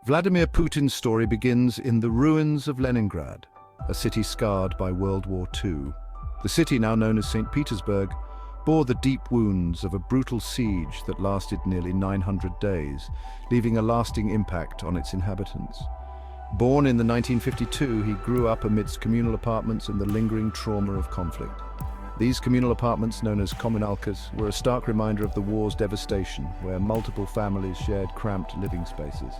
Vladimir Putin's story begins in the ruins of Leningrad, a city scarred by World War II. The city, now known as St. Petersburg, bore the deep wounds of a brutal siege that lasted nearly 900 days, leaving a lasting impact on its inhabitants. Born in 1952, he grew up amidst communal apartments and the lingering trauma of conflict. These communal apartments, known as kommunalkas, were a stark reminder of the war's devastation, where multiple families shared cramped living spaces.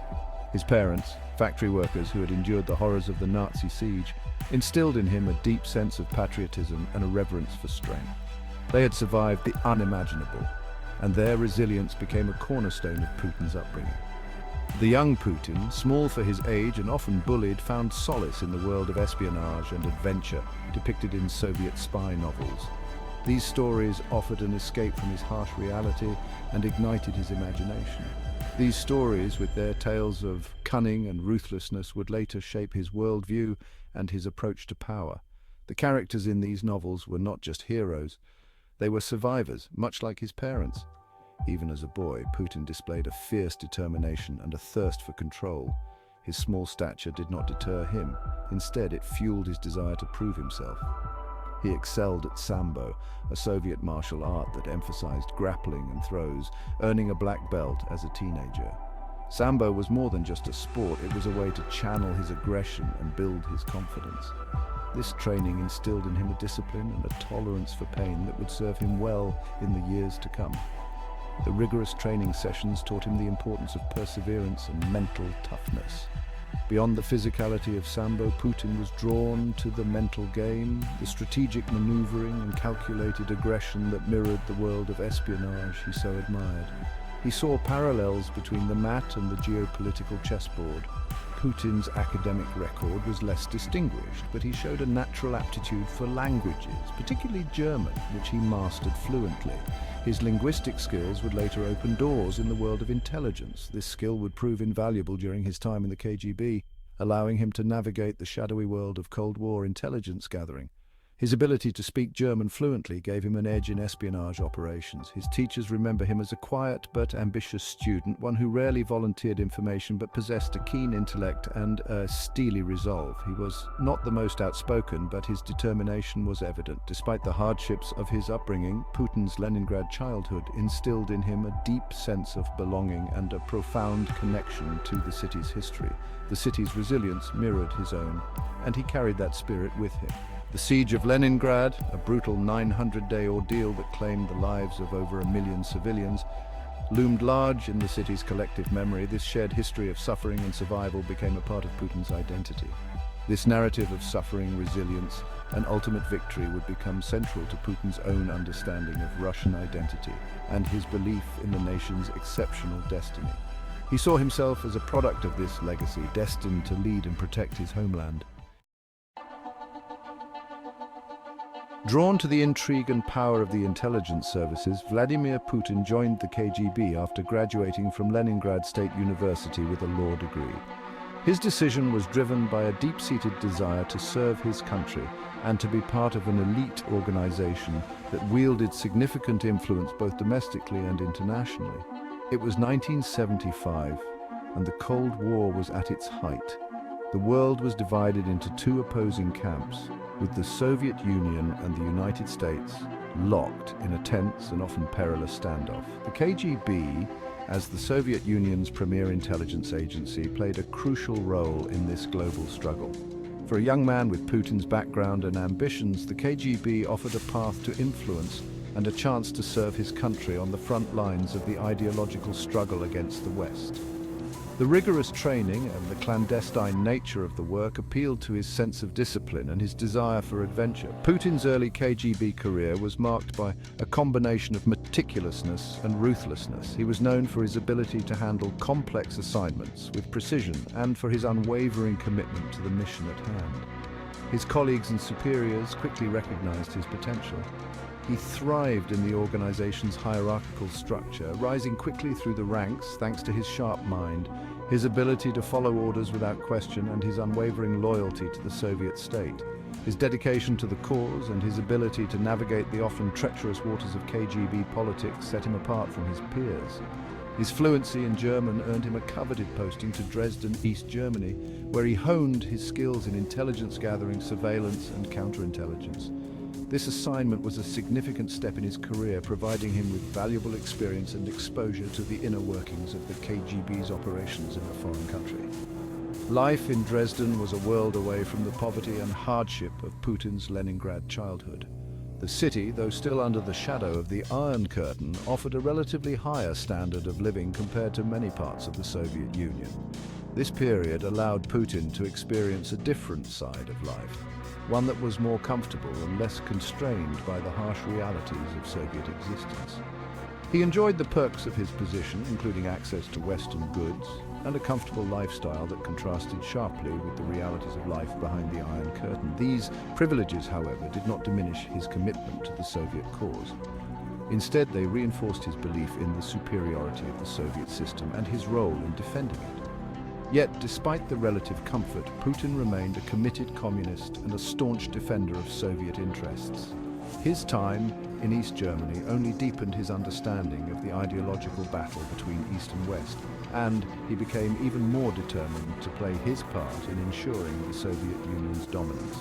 His parents, factory workers who had endured the horrors of the Nazi siege, instilled in him a deep sense of patriotism and a reverence for strength. They had survived the unimaginable, and their resilience became a cornerstone of Putin's upbringing. The young Putin, small for his age and often bullied, found solace in the world of espionage and adventure depicted in Soviet spy novels. These stories offered an escape from his harsh reality and ignited his imagination. These stories, with their tales of cunning and ruthlessness, would later shape his worldview and his approach to power. The characters in these novels were not just heroes, they were survivors, much like his parents. Even as a boy, Putin displayed a fierce determination and a thirst for control. His small stature did not deter him. Instead, it fueled his desire to prove himself. He excelled at Sambo, a Soviet martial art that emphasized grappling and throws, earning a black belt as a teenager. Sambo was more than just a sport, it was a way to channel his aggression and build his confidence. This training instilled in him a discipline and a tolerance for pain that would serve him well in the years to come. The rigorous training sessions taught him the importance of perseverance and mental toughness. Beyond the physicality of Sambo, Putin was drawn to the mental game, the strategic maneuvering and calculated aggression that mirrored the world of espionage he so admired. He saw parallels between the mat and the geopolitical chessboard. Putin's academic record was less distinguished, but he showed a natural aptitude for languages, particularly German, which he mastered fluently. His linguistic skills would later open doors in the world of intelligence. This skill would prove invaluable during his time in the KGB, allowing him to navigate the shadowy world of Cold War intelligence gathering. His ability to speak German fluently gave him an edge in espionage operations. His teachers remember him as a quiet but ambitious student, one who rarely volunteered information but possessed a keen intellect and a steely resolve. He was not the most outspoken, but his determination was evident. Despite the hardships of his upbringing, Putin's Leningrad childhood instilled in him a deep sense of belonging and a profound connection to the city's history. The city's resilience mirrored his own, and he carried that spirit with him. The siege of Leningrad, a brutal 900-day ordeal that claimed the lives of over 1 million civilians, loomed large in the city's collective memory. This shared history of suffering and survival became a part of Putin's identity. This narrative of suffering, resilience, and ultimate victory would become central to Putin's own understanding of Russian identity and his belief in the nation's exceptional destiny. He saw himself as a product of this legacy, destined to lead and protect his homeland. Drawn to the intrigue and power of the intelligence services, Vladimir Putin joined the KGB after graduating from Leningrad State University with a law degree. His decision was driven by a deep-seated desire to serve his country and to be part of an elite organization that wielded significant influence both domestically and internationally. It was 1975, and the Cold War was at its height. The world was divided into two opposing camps, with the Soviet Union and the United States locked in a tense and often perilous standoff. The KGB, as the Soviet Union's premier intelligence agency, played a crucial role in this global struggle. For a young man with Putin's background and ambitions, the KGB offered a path to influence and a chance to serve his country on the front lines of the ideological struggle against the West. The rigorous training and the clandestine nature of the work appealed to his sense of discipline and his desire for adventure. Putin's early KGB career was marked by a combination of meticulousness and ruthlessness. He was known for his ability to handle complex assignments with precision and for his unwavering commitment to the mission at hand. His colleagues and superiors quickly recognized his potential. He thrived in the organization's hierarchical structure, rising quickly through the ranks thanks to his sharp mind, his ability to follow orders without question, and his unwavering loyalty to the Soviet state. His dedication to the cause and his ability to navigate the often treacherous waters of KGB politics set him apart from his peers. His fluency in German earned him a coveted posting to Dresden, East Germany, where he honed his skills in intelligence gathering, surveillance, and counterintelligence. This assignment was a significant step in his career, providing him with valuable experience and exposure to the inner workings of the KGB's operations in a foreign country. Life in Dresden was a world away from the poverty and hardship of Putin's Leningrad childhood. The city, though still under the shadow of the Iron Curtain, offered a relatively higher standard of living compared to many parts of the Soviet Union. This period allowed Putin to experience a different side of life, one that was more comfortable and less constrained by the harsh realities of Soviet existence. He enjoyed the perks of his position, including access to Western goods, and a comfortable lifestyle that contrasted sharply with the realities of life behind the Iron Curtain. These privileges, however, did not diminish his commitment to the Soviet cause. Instead, they reinforced his belief in the superiority of the Soviet system and his role in defending it. Yet, despite the relative comfort, Putin remained a committed communist and a staunch defender of Soviet interests. His time in East Germany only deepened his understanding of the ideological battle between East and West, and he became even more determined to play his part in ensuring the Soviet Union's dominance.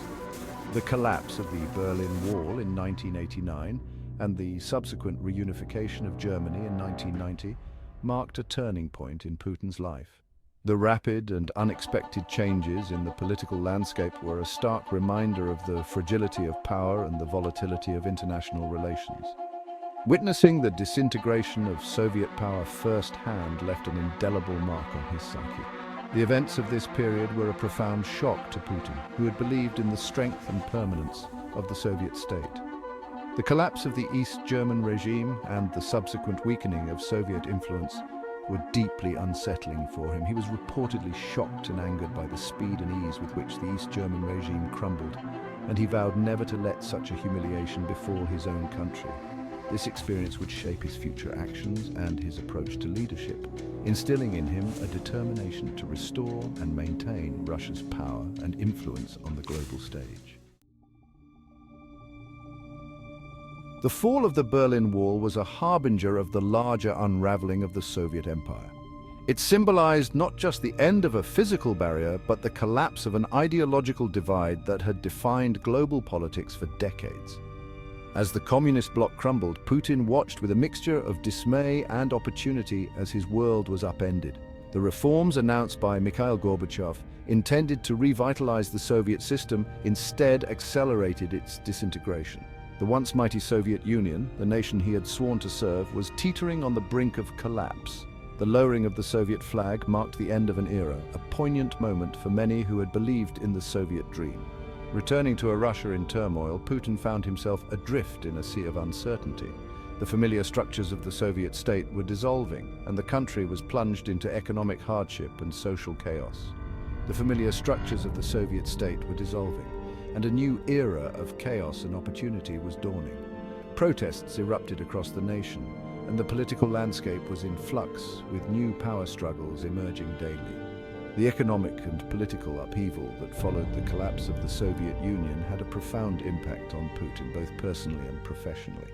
The collapse of the Berlin Wall in 1989 and the subsequent reunification of Germany in 1990 marked a turning point in Putin's life. The rapid and unexpected changes in the political landscape were a stark reminder of the fragility of power and the volatility of international relations. Witnessing the disintegration of Soviet power firsthand left an indelible mark on his psyche. The events of this period were a profound shock to Putin, who had believed in the strength and permanence of the Soviet state. The collapse of the East German regime and the subsequent weakening of Soviet influence were deeply unsettling for him. He was reportedly shocked and angered by the speed and ease with which the East German regime crumbled, and he vowed never to let such a humiliation befall his own country. This experience would shape his future actions and his approach to leadership, instilling in him a determination to restore and maintain Russia's power and influence on the global stage. The fall of the Berlin Wall was a harbinger of the larger unraveling of the Soviet Empire. It symbolized not just the end of a physical barrier, but the collapse of an ideological divide that had defined global politics for decades. As the communist bloc crumbled, Putin watched with a mixture of dismay and opportunity as his world was upended. The reforms announced by Mikhail Gorbachev, intended to revitalize the Soviet system, instead accelerated its disintegration. The once mighty Soviet Union, the nation he had sworn to serve, was teetering on the brink of collapse. The lowering of the Soviet flag marked the end of an era, a poignant moment for many who had believed in the Soviet dream. Returning to a Russia in turmoil, Putin found himself adrift in a sea of uncertainty. The familiar structures of the Soviet state were dissolving, and the country was plunged into economic hardship and social chaos. The familiar structures of the Soviet state were dissolving, and a new era of chaos and opportunity was dawning. Protests erupted across the nation, and the political landscape was in flux, with new power struggles emerging daily. The economic and political upheaval that followed the collapse of the Soviet Union had a profound impact on Putin, both personally and professionally.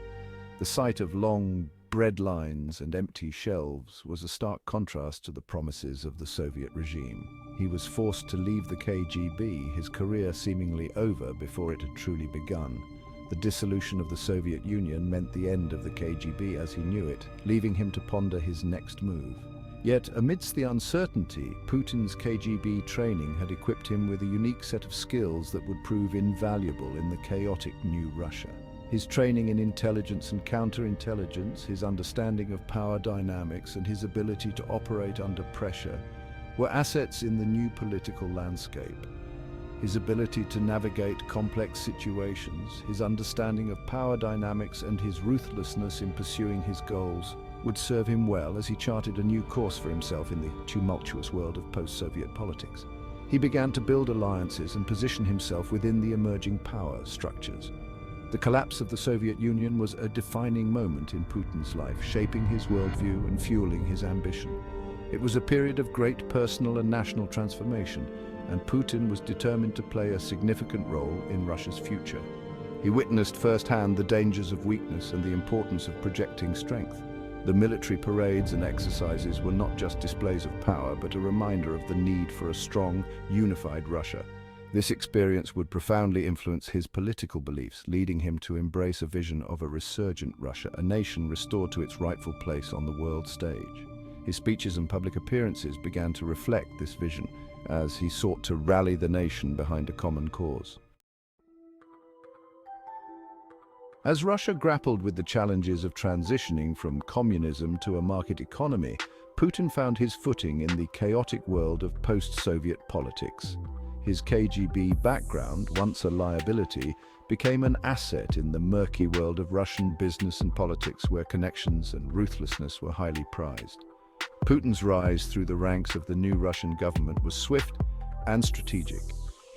The sight of long bread lines and empty shelves was a stark contrast to the promises of the Soviet regime. He was forced to leave the KGB, his career seemingly over before it had truly begun. The dissolution of the Soviet Union meant the end of the KGB as he knew it, leaving him to ponder his next move. Yet, amidst the uncertainty, Putin's KGB training had equipped him with a unique set of skills that would prove invaluable in the chaotic new Russia. His training in intelligence and counterintelligence, his understanding of power dynamics, and his ability to operate under pressure were assets in the new political landscape. His ability to navigate complex situations, his understanding of power dynamics, and his ruthlessness in pursuing his goals would serve him well as he charted a new course for himself in the tumultuous world of post-Soviet politics. He began to build alliances and position himself within the emerging power structures. The collapse of the Soviet Union was a defining moment in Putin's life, shaping his worldview and fueling his ambition. It was a period of great personal and national transformation, and Putin was determined to play a significant role in Russia's future. He witnessed firsthand the dangers of weakness and the importance of projecting strength. The military parades and exercises were not just displays of power, but a reminder of the need for a strong, unified Russia. This experience would profoundly influence his political beliefs, leading him to embrace a vision of a resurgent Russia, a nation restored to its rightful place on the world stage. His speeches and public appearances began to reflect this vision, as he sought to rally the nation behind a common cause. As Russia grappled with the challenges of transitioning from communism to a market economy, Putin found his footing in the chaotic world of post-Soviet politics. His KGB background, once a liability, became an asset in the murky world of Russian business and politics, where connections and ruthlessness were highly prized. Putin's rise through the ranks of the new Russian government was swift and strategic.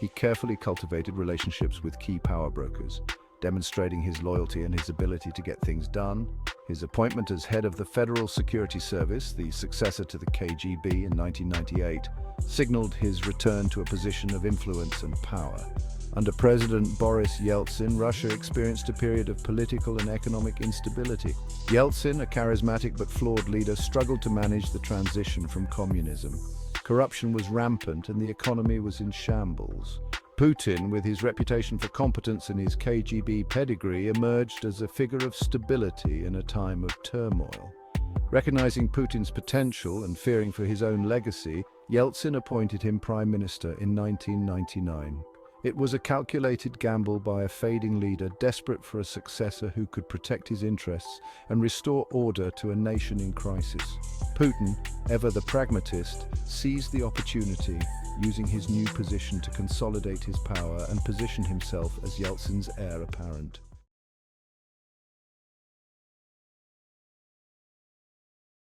He carefully cultivated relationships with key power brokers, demonstrating his loyalty and his ability to get things done. His appointment as head of the Federal Security Service, the successor to the KGB in 1998, signaled his return to a position of influence and power. Under President Boris Yeltsin, Russia experienced a period of political and economic instability. Yeltsin, a charismatic but flawed leader, struggled to manage the transition from communism. Corruption was rampant and the economy was in shambles. Putin, with his reputation for competence and his KGB pedigree, emerged as a figure of stability in a time of turmoil. Recognizing Putin's potential and fearing for his own legacy, Yeltsin appointed him prime minister in 1999. It was a calculated gamble by a fading leader desperate for a successor who could protect his interests and restore order to a nation in crisis. Putin, ever the pragmatist, seized the opportunity, using his new position to consolidate his power and position himself as Yeltsin's heir apparent.